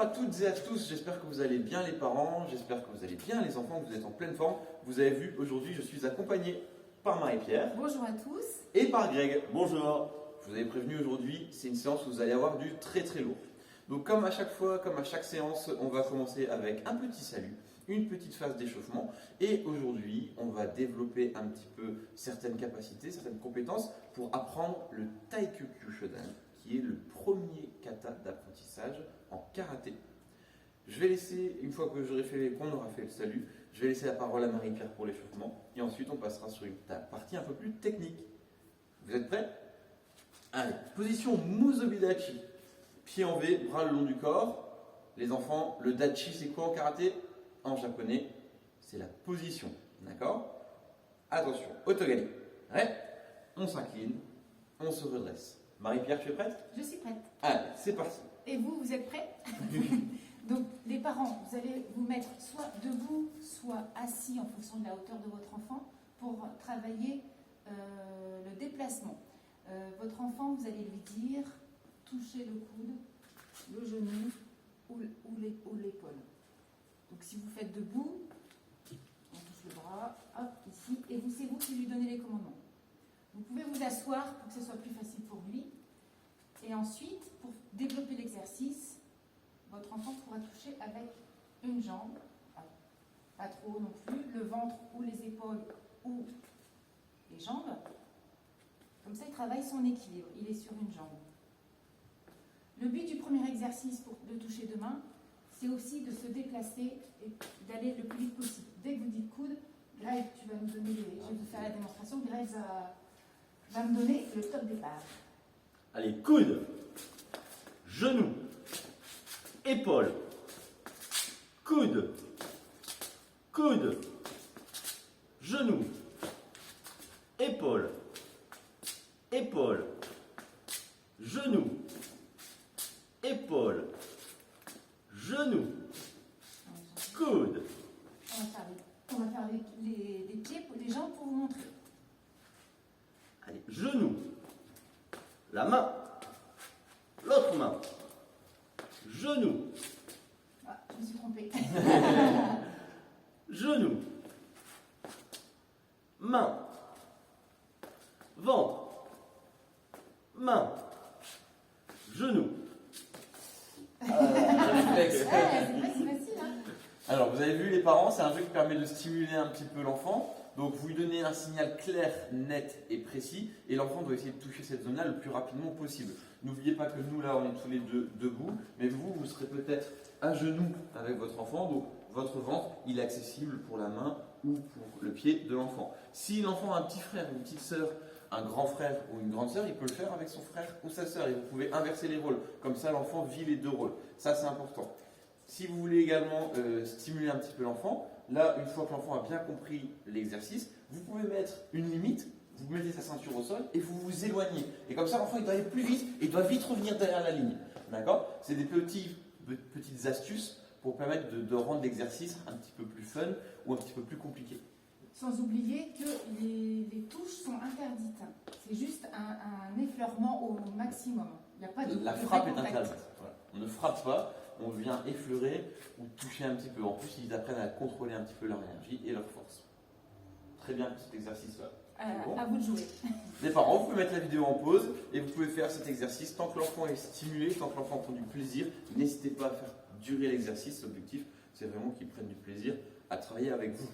Bonjour à toutes et à tous, j'espère que vous allez bien les parents, j'espère que vous allez bien les enfants, que vous êtes en pleine forme. Vous avez vu, aujourd'hui je suis accompagné par Marie-Pierre. Bonjour à tous. Et par Greg. Bonjour. Je vous avais prévenu aujourd'hui, c'est une séance où vous allez avoir du très très lourd. Donc comme à chaque fois, comme à chaque séance, on va commencer avec un petit salut, une petite phase d'échauffement. Et aujourd'hui, on va développer un petit peu certaines capacités, certaines compétences pour apprendre le Taikyoku Shodan, qui est le premier kata d'apprentissage en karaté. Je vais laisser, une fois que qu'on aura fait le salut, je vais laisser la parole à Marie-Pierre pour l'échauffement. Et ensuite, on passera sur une partie un peu plus technique. Vous êtes prêts? Allez, position Musobidachi. Pied en V, bras le long du corps. Les enfants, le dachi, c'est quoi en karaté? En japonais, c'est la position. D'accord? Attention, otogari. Ouais. On s'incline, on se redresse. Marie-Pierre, tu es prête? Je suis prête. Allez, c'est parti. Et vous êtes prêts? Donc, les parents, vous allez vous mettre soit debout, soit assis en fonction de la hauteur de votre enfant pour travailler le déplacement. Votre enfant, vous allez lui dire toucher le coude, le genou ou l'épaule. Donc, si vous faites debout, on touche le bras, hop, ici, et c'est vous qui lui donnez les commandements. Vous pouvez vous asseoir pour que ce soit plus facile pour lui. Et ensuite, pour développer l'exercice, votre enfant pourra toucher avec une jambe, pas trop non plus, le ventre ou les épaules ou les jambes. Comme ça, il travaille son équilibre. Il est sur une jambe. Le but du premier exercice de toucher deux mains, c'est aussi de se déplacer et d'aller le plus vite possible. Dès que vous dites coude, Greg, tu vas me donner je vais vous faire la démonstration. Greg va me donner le top départ. Allez, coude, genou, épaule, coude, coude, genou, épaule, épaule, genou, épaule, genou, coude. On va faire les pieds, les jambes pour vous montrer. Allez, genou, la main, l'autre main, genou, Ah, je me suis trompée. genou, main, ventre, main, genou. Réflexe. C'est facile, hein? Alors, vous avez vu les parents, c'est un jeu qui permet de stimuler un petit peu l'enfant. Donc, vous lui donnez un signal clair, net et précis, et l'enfant doit essayer de toucher cette zone-là le plus rapidement possible. N'oubliez pas que nous, là, on est tous les deux debout, mais vous serez peut-être à genoux avec votre enfant, donc votre ventre, il est accessible pour la main ou pour le pied de l'enfant. Si l'enfant a un petit frère, une petite sœur, un grand frère ou une grande sœur, il peut le faire avec son frère ou sa sœur, et vous pouvez inverser les rôles. Comme ça, l'enfant vit les deux rôles. Ça, c'est important. Si vous voulez également stimuler un petit peu l'enfant, là, une fois que l'enfant a bien compris l'exercice, vous pouvez mettre une limite, vous mettez sa ceinture au sol et vous vous éloignez. Et comme ça, l'enfant, il doit aller plus vite et il doit vite revenir derrière la ligne. D'accord? C'est des petites astuces pour permettre de rendre l'exercice un petit peu plus fun ou un petit peu plus compliqué. Sans oublier que les touches sont interdites. C'est juste un effleurement au maximum. Il n'y a pas de La frappe est interdite. Voilà. On ne frappe pas, on vient effleurer ou toucher un petit peu. En plus, ils apprennent à contrôler un petit peu leur énergie et leur force. Très bien cet exercice-là. Bon. À vous de jouer. Les parents, vous pouvez mettre la vidéo en pause et vous pouvez faire cet exercice tant que l'enfant est stimulé, tant que l'enfant prend du plaisir. N'hésitez pas à faire durer l'exercice. L'objectif, c'est vraiment qu'il prenne du plaisir à travailler avec vous.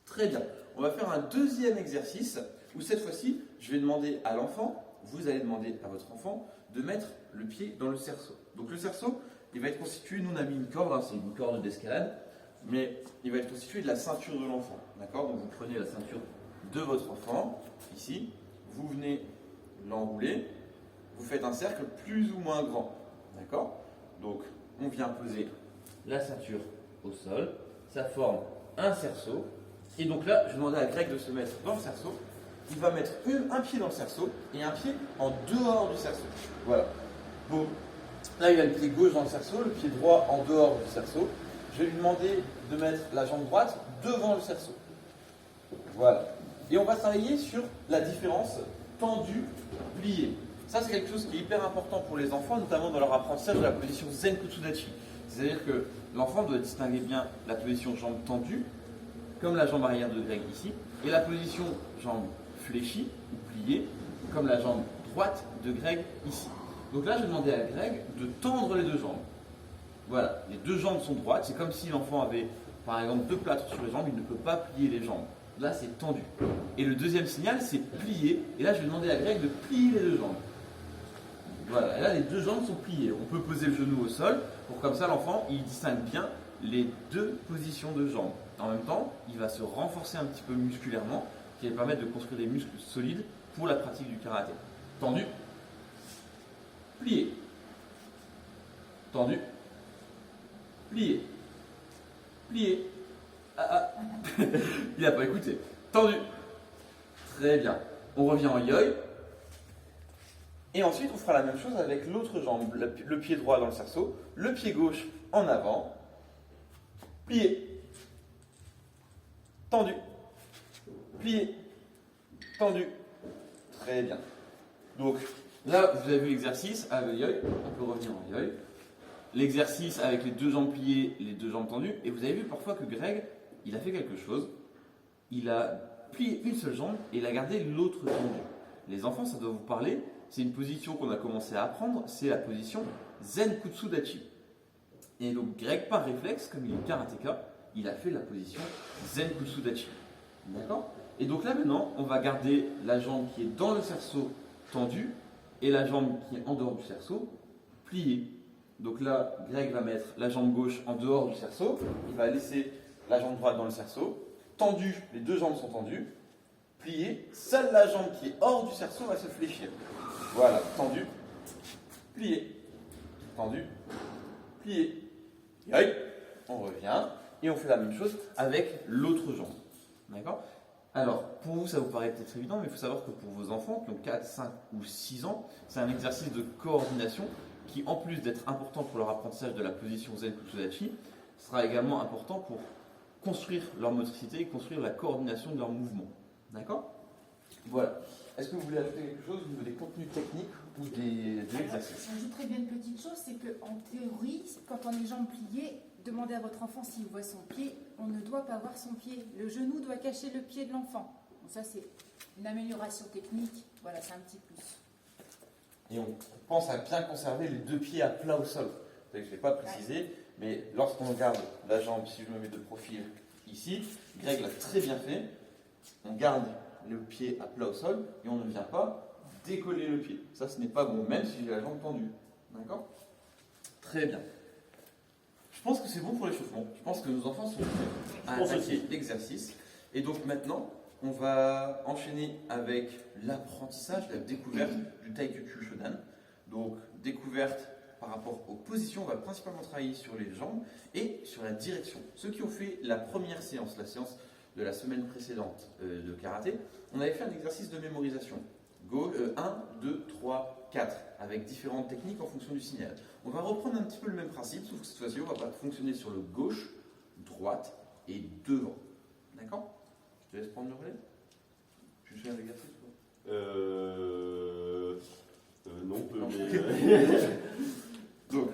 Très bien. On va faire un deuxième exercice où cette fois-ci, je vais demander à l'enfant, vous allez demander à votre enfant de mettre le pied dans le cerceau. Donc le cerceau, il va être constitué, nous on a mis une corde, c'est une corde d'escalade, mais il va être constitué de la ceinture de l'enfant. D'accord? Donc vous prenez la ceinture de votre enfant, ici, vous venez l'enrouler, vous faites un cercle plus ou moins grand. D'accord? Donc on vient poser la ceinture au sol, ça forme un cerceau. Et donc là, je vais demander à Greg de se mettre dans le cerceau. Il va mettre un pied dans le cerceau et un pied en dehors du cerceau. Voilà. Bon. Là, il a le pied gauche dans le cerceau, le pied droit en dehors du cerceau. Je vais lui demander de mettre la jambe droite devant le cerceau. Voilà. Et on va travailler sur la différence tendu-plié. Ça, c'est quelque chose qui est hyper important pour les enfants, notamment dans leur apprentissage de la position Zen Kutsudachi. C'est-à-dire que l'enfant doit distinguer bien la position jambe tendue, comme la jambe arrière de Greg ici, et la position jambe fléchie ou pliée, comme la jambe droite de Greg ici. Donc là, je vais demander à Greg de tendre les deux jambes. Voilà, les deux jambes sont droites. C'est comme si l'enfant avait, par exemple, deux plâtres sur les jambes, il ne peut pas plier les jambes. Là, c'est tendu. Et le deuxième signal, c'est plier. Et là, je vais demander à Greg de plier les deux jambes. Voilà, et là, les deux jambes sont pliées. On peut poser le genou au sol, pour comme ça, l'enfant, il distingue bien les deux positions de jambes. En même temps, il va se renforcer un petit peu musculairement, qui va permettre de construire des muscles solides pour la pratique du karaté. Tendu, plié, tendu, plié, plié. Ah, ah. Il n'a pas écouté. Tendu. Très bien. On revient en yoi. Et ensuite, on fera la même chose avec l'autre jambe. Le pied droit dans le cerceau, le pied gauche en avant, plié, tendu, plié, tendu. Très bien. Donc, là, vous avez vu l'exercice avec yoi. On peut revenir en yoi. L'exercice avec les deux jambes pliées, les deux jambes tendues. Et vous avez vu parfois que Greg, il a fait quelque chose. Il a plié une seule jambe et il a gardé l'autre tendue. Les enfants, ça doit vous parler. C'est une position qu'on a commencé à apprendre. C'est la position Zen Kutsudachi. Et donc Greg, par réflexe, comme il est karatéka, il a fait la position Zen Kutsudachi. D'accord? Et donc là maintenant, on va garder la jambe qui est dans le cerceau tendue et la jambe qui est en dehors du cerceau pliée. Donc là, Greg va mettre la jambe gauche en dehors du cerceau. Il va laisser la jambe droite dans le cerceau. Tendu, les deux jambes sont tendues. Plié, seule la jambe qui est hors du cerceau va se fléchir. Voilà, tendu, plié, tendu, plié. Yoi. On revient et on fait la même chose avec l'autre jambe. D'accord? Alors, pour vous, ça vous paraît peut-être évident, mais il faut savoir que pour vos enfants qui ont 4, 5 ou 6 ans, c'est un exercice de coordination qui, en plus d'être important pour leur apprentissage de la position Zen Kutsudachi, sera également important pour construire leur motricité et construire la coordination de leurs mouvements. D'accord? Voilà. Est-ce que vous voulez ajouter quelque chose au niveau des contenus techniques ou de l'exercice? J'ajouterais bien une petite chose, c'est qu'en théorie, quand on est jambes pliées, demandez à votre enfant s'il voit son pied, on ne doit pas voir son pied. Le genou doit cacher le pied de l'enfant. Donc ça, c'est une amélioration technique. Voilà, c'est un petit plus. Et on pense à bien conserver les deux pieds à plat au sol. Je ne l'ai pas précisé, mais lorsqu'on regarde la jambe, si je me mets de profil ici, Greg l'a très bien fait. On garde le pied à plat au sol et on ne vient pas décoller le pied. Ça, ce n'est pas bon, même si j'ai la jambe tendue. D'accord? Très bien. Je pense que c'est bon pour l'échauffement. Je pense que nos enfants sont prêts à attaquer l'exercice. Et donc maintenant, on va enchaîner avec l'apprentissage, la découverte du Taikyu Shodan. Donc, découverte par rapport aux positions, on va principalement travailler sur les jambes et sur la direction. Ceux qui ont fait la première séance, la séance de la semaine précédente de karaté, on avait fait un exercice de mémorisation. 1, 2, 3, 4, avec différentes techniques en fonction du signal. On va reprendre un petit peu le même principe, sauf que cette fois-ci, on ne va pas fonctionner sur le gauche, droite et devant. D'accord? Je te laisse prendre le relais. Tu te souviens de l'exercice ou Non, Donc,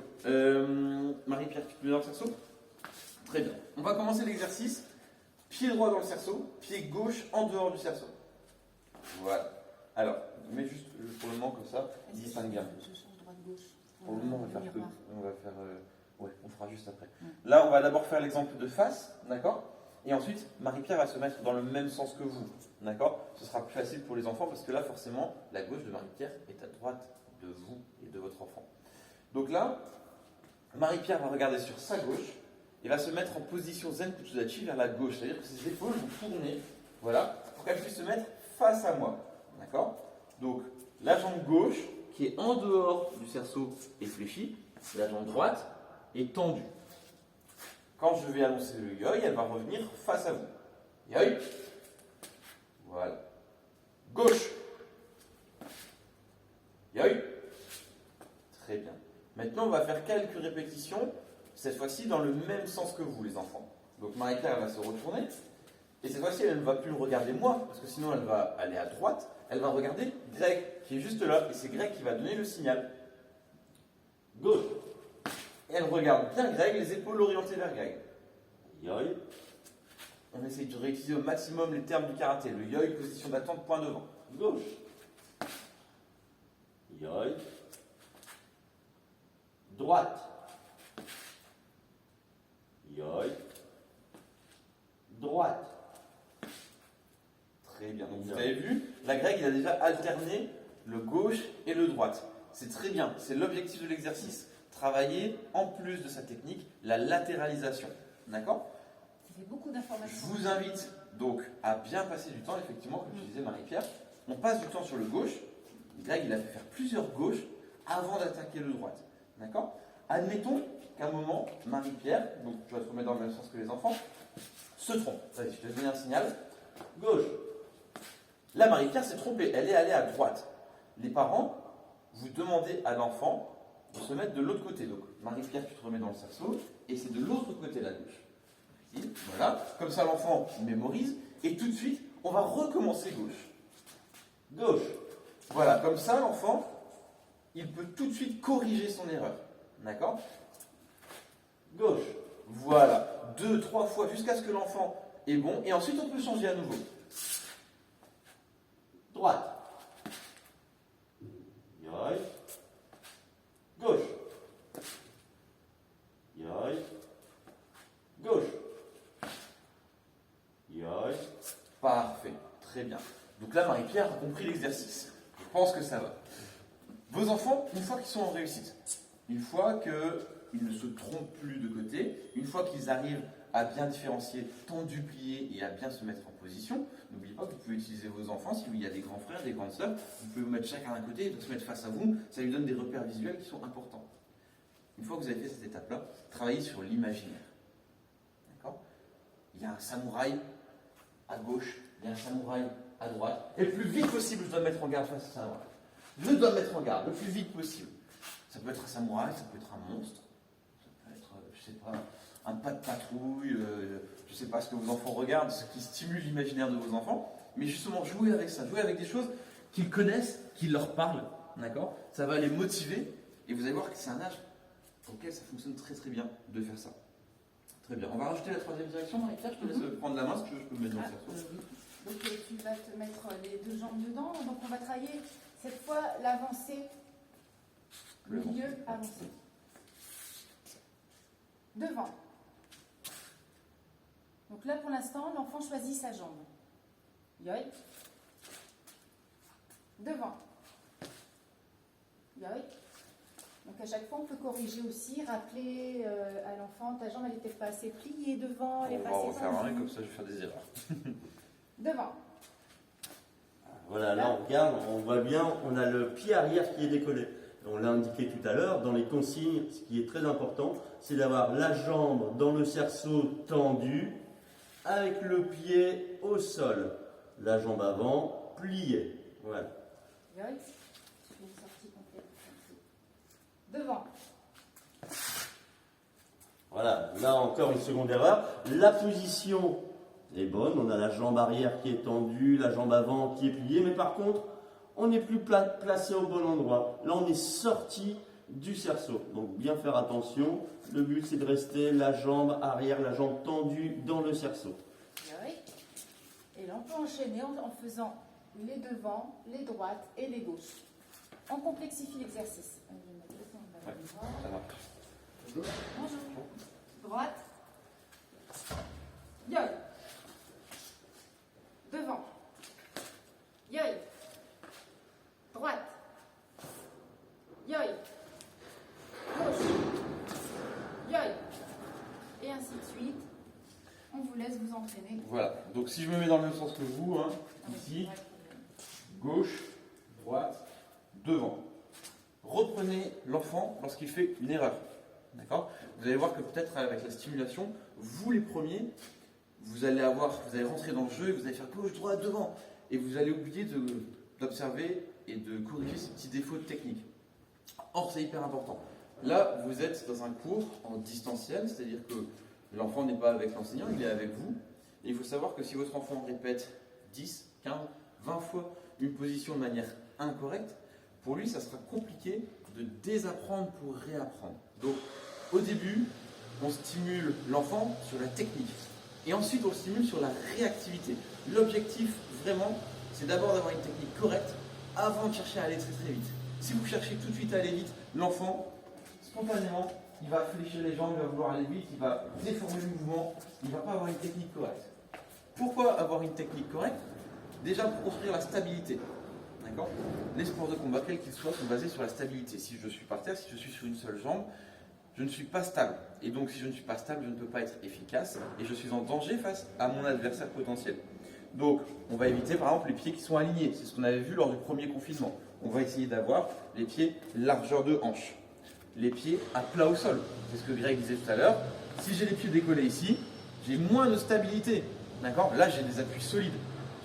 Marie-Pierre, tu peux dans le cerceau? Très bien. On va commencer l'exercice. Pied droit dans le cerceau, pied gauche en dehors du cerceau. Voilà. Alors, mets juste pour le moment comme ça, il distingue bien. Je change droite-gauche. Pour le moment, on fera juste après. Là, on va d'abord faire l'exemple de face, d'accord? Et ensuite, Marie-Pierre va se mettre dans le même sens que vous, d'accord? Ce sera plus facile pour les enfants parce que là, forcément, la gauche de Marie-Pierre est à droite de vous et de votre enfant. Donc là, Marie-Pierre va regarder sur sa gauche et va se mettre en position Zen Kutsudachi vers la gauche, c'est-à-dire que ses épaules vont tourner, voilà, pour qu'elle puisse se mettre face à moi, d'accord? Donc, la jambe gauche, qui est en dehors du cerceau, est fléchie, la jambe droite est tendue. Quand je vais annoncer le yoi, elle va revenir face à vous. Yoi. Voilà. Gauche. Yoi. Très bien. Maintenant, on va faire quelques répétitions, cette fois-ci dans le même sens que vous, les enfants. Donc, Marie-Claire va se retourner. Et cette fois-ci, elle ne va plus me regarder moi, parce que sinon, elle va aller à droite. elle va regarder Greg, qui est juste là, et c'est Greg qui va donner le signal. Gauche. Et elle regarde bien Greg, les épaules orientées vers Greg. Yoi. On essaye de réutiliser au maximum les termes du karaté. Le yoi, position d'attente, point devant. Gauche. Yoi. Droite. Yoi. Droite. Très bien. Donc vous avez vu, la Greg, il a déjà alterné le gauche et le droite. C'est très bien. C'est l'objectif de l'exercice. Travailler, en plus de sa technique, la latéralisation. D'accord? Ça fait beaucoup d'informations. Je vous invite donc à bien passer du temps, effectivement, comme tu disais Marie-Pierre. On passe du temps sur le gauche. Greg, il a fait faire plusieurs gauches avant d'attaquer le droite. D'accord? Admettons qu'à un moment, Marie-Pierre, donc tu vas te remettre dans le même sens que les enfants, se trompe. Vas-y, je te donne un signal. Gauche. Là, Marie-Pierre s'est trompée. Elle est allée à droite. Les parents, vous demandez à l'enfant de se mettre de l'autre côté. Donc, Marie-Pierre, tu te remets dans le cerceau et c'est de l'autre côté la gauche. Ici, voilà. Comme ça, l'enfant mémorise et tout de suite, on va recommencer gauche. Gauche. Voilà. Comme ça, l'enfant, il peut tout de suite corriger son erreur. D'accord? Gauche. Voilà. 2, 3 fois jusqu'à ce que l'enfant est bon. Et ensuite, on peut changer à nouveau. Droite. Yoi. Gauche. Yoi. Gauche. Yoi. Parfait. Très bien. Donc là, Marie-Pierre a compris l'exercice. Je pense que ça va. Vos enfants, une fois qu'ils sont en réussite, une fois qu'ils ne se trompent plus de côté, une fois qu'ils arrivent à bien différencier tendu, plié et à bien se mettre en position, n'oubliez pas que vous pouvez utiliser vos enfants, si il y a des grands frères, des grandes sœurs, vous pouvez vous mettre chacun d'un côté et se mettre face à vous, ça lui donne des repères visuels qui sont importants. Une fois que vous avez fait cette étape-là, travaillez sur l'imaginaire. D'accord? Il y a un samouraï à gauche, il y a un samouraï à droite, et le plus vite possible, je dois me mettre en garde face à samouraï. Je dois me mettre en garde le plus vite possible. Ça peut être un samouraï, ça peut être un monstre, ça peut être, je sais pas, un pas de patrouille, je sais pas ce que vos enfants regardent, ce qui stimule l'imaginaire de vos enfants, mais justement, jouez avec ça, jouez avec des choses qu'ils connaissent, qui leur parlent, d'accord? Ça va les motiver, et vous allez voir que c'est un âge auquel ça fonctionne très très bien de faire ça. Très bien. On va rajouter la troisième direction, Marie-Pierre, je te laisse prendre la main, si tu veux, je peux me mettre dans le cerceau. Oui. Donc tu vas te mettre les deux jambes dedans. Donc on va travailler cette fois l'avancée, le milieu avancé. Devant. Donc là pour l'instant, l'enfant choisit sa jambe. Yoi. Devant. Yoi. Donc à chaque fois, on peut corriger aussi, rappeler à l'enfant, ta jambe elle n'était pas assez pliée devant, elle est On pas va assez refaire un, et tendue. comme ça je vais faire des erreurs. Devant. Voilà, là on regarde, on voit bien, on a le pied arrière qui est décollé. On l'a indiqué tout à l'heure, dans les consignes, ce qui est très important, c'est d'avoir la jambe dans le cerceau tendu, avec le pied au sol. La jambe avant, pliée. Voilà. Yoi. Je fais une sortie complète. Devant. Voilà, là encore une seconde erreur. La position est bonne, on a la jambe arrière qui est tendue, la jambe avant qui est pliée, mais par contre, on n'est plus placé au bon endroit. Là, on est sorti du cerceau. Donc, bien faire attention. Le but, c'est de rester la jambe arrière, la jambe tendue dans le cerceau. Yoi. Et là, on peut enchaîner en faisant les devants, les droites et les gauches. On complexifie l'exercice. Je vais mettre le temps de la voir. Ça marche. Bonjour. Droite. Yoi. Devant. Yoi. Droite. Yoi. Gauche. Yoi. Et ainsi de suite. On vous laisse vous entraîner. Voilà, donc si je me mets dans le même sens que vous, hein, ici, gauche, droite, devant. Reprenez l'enfant lorsqu'il fait une erreur. D'accord? Vous allez voir que peut-être avec la stimulation, vous les premiers, vous allez rentrer dans le jeu et vous allez faire gauche, droite, devant. Et vous allez oublier d'observer et de corriger ces petits défauts de technique. Or, c'est hyper important. Là, vous êtes dans un cours en distanciel, c'est-à-dire que l'enfant n'est pas avec l'enseignant, il est avec vous. Et il faut savoir que si votre enfant répète 10, 15, 20 fois une position de manière incorrecte, pour lui, ça sera compliqué de désapprendre pour réapprendre. Donc, au début, on stimule l'enfant sur la technique. Et ensuite, on le stimule sur la réactivité. L'objectif, vraiment, c'est d'abord d'avoir une technique correcte avant de chercher à aller très très vite. Si vous cherchez tout de suite à aller vite, l'enfant, spontanément, il va fléchir les jambes, il va vouloir aller vite, il va déformer le mouvement, il ne va pas avoir une technique correcte. Pourquoi avoir une technique correcte? Déjà pour construire la stabilité. D'accord? Les sports de combat, quels qu'ils soient, sont basés sur la stabilité. Si je suis par terre, si je suis sur une seule jambe, je ne suis pas stable. Et donc si je ne suis pas stable, je ne peux pas être efficace et je suis en danger face à mon adversaire potentiel. Donc on va éviter par exemple les pieds qui sont alignés. C'est ce qu'on avait vu lors du premier confinement. On va essayer d'avoir les pieds largeur de hanche. Les pieds à plat au sol. C'est ce que Greg disait tout à l'heure. Si j'ai les pieds décollés ici, j'ai moins de stabilité. D'accord? Là, j'ai des appuis solides.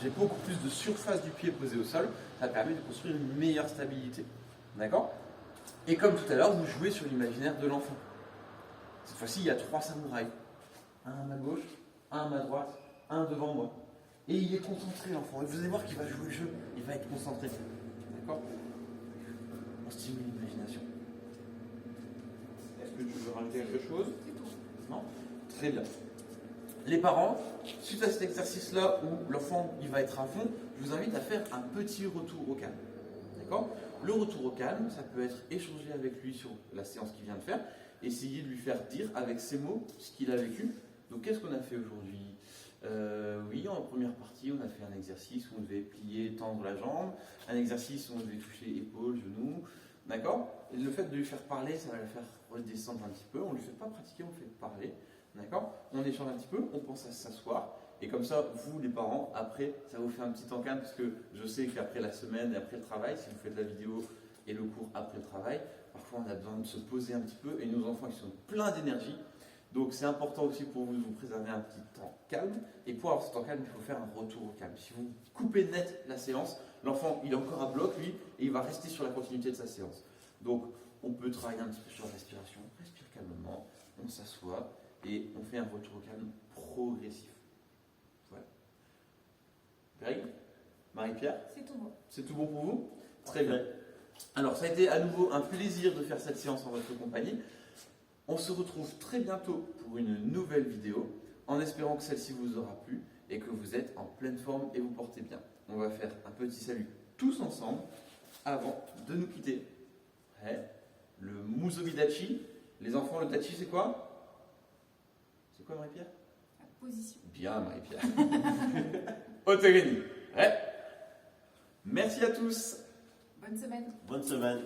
J'ai beaucoup plus de surface du pied posée au sol. Ça permet de construire une meilleure stabilité. D'accord? Et comme tout à l'heure, vous jouez sur l'imaginaire de l'enfant. Cette fois-ci, il y a 3 samouraïs. Un à ma gauche, un à ma droite, un devant moi. Et il est concentré, l'enfant. Et vous allez voir qu'il va jouer le jeu. Il va être concentré. D'accord? On stimule l'imagination. Est-ce que tu veux rajouter quelque chose? Non? Très bien. Les parents, suite à cet exercice-là où l'enfant il va être à fond, je vous invite à faire un petit retour au calme. D'accord? Le retour au calme, ça peut être échanger avec lui sur la séance qu'il vient de faire, essayer de lui faire dire avec ses mots ce qu'il a vécu. Donc qu'est-ce qu'on a fait aujourd'hui? Oui, en première partie, on a fait un exercice où on devait plier, tendre la jambe, un exercice où on devait toucher épaules, genoux. D'accord? Et le fait de lui faire parler, ça va le faire redescendre un petit peu. On ne lui fait pas pratiquer, on le fait parler. D'accord? On échange un petit peu, on pense à s'asseoir. Et comme ça, vous, les parents, après, ça vous fait un petit encadre, parce que je sais qu'après la semaine et après le travail, si vous faites la vidéo et le cours après le travail, parfois on a besoin de se poser un petit peu, et nos enfants, ils sont pleins d'énergie. Donc c'est important aussi pour vous de vous préserver un petit temps calme. Et pour avoir ce temps calme, il faut faire un retour au calme. Si vous coupez net la séance, l'enfant, il est encore à bloc, lui, et il va rester sur la continuité de sa séance. Donc, on peut travailler un petit peu sur la respiration. On respire calmement, on s'assoit, et on fait un retour au calme progressif. Voilà. Greg? Marie-Pierre? C'est tout bon. C'est tout bon pour vous? Très bien. Alors, ça a été à nouveau un plaisir de faire cette séance en votre compagnie. On se retrouve très bientôt pour une nouvelle vidéo, en espérant que celle-ci vous aura plu et que vous êtes en pleine forme et vous portez bien. On va faire un petit salut tous ensemble avant de nous quitter. Ouais. Le Musomidachi. Les enfants, le Tachi, c'est quoi? C'est quoi, Marie-Pierre? La position. Bien, Marie-Pierre. Otogeni. Ouais. Merci à tous. Bonne semaine. Bonne semaine.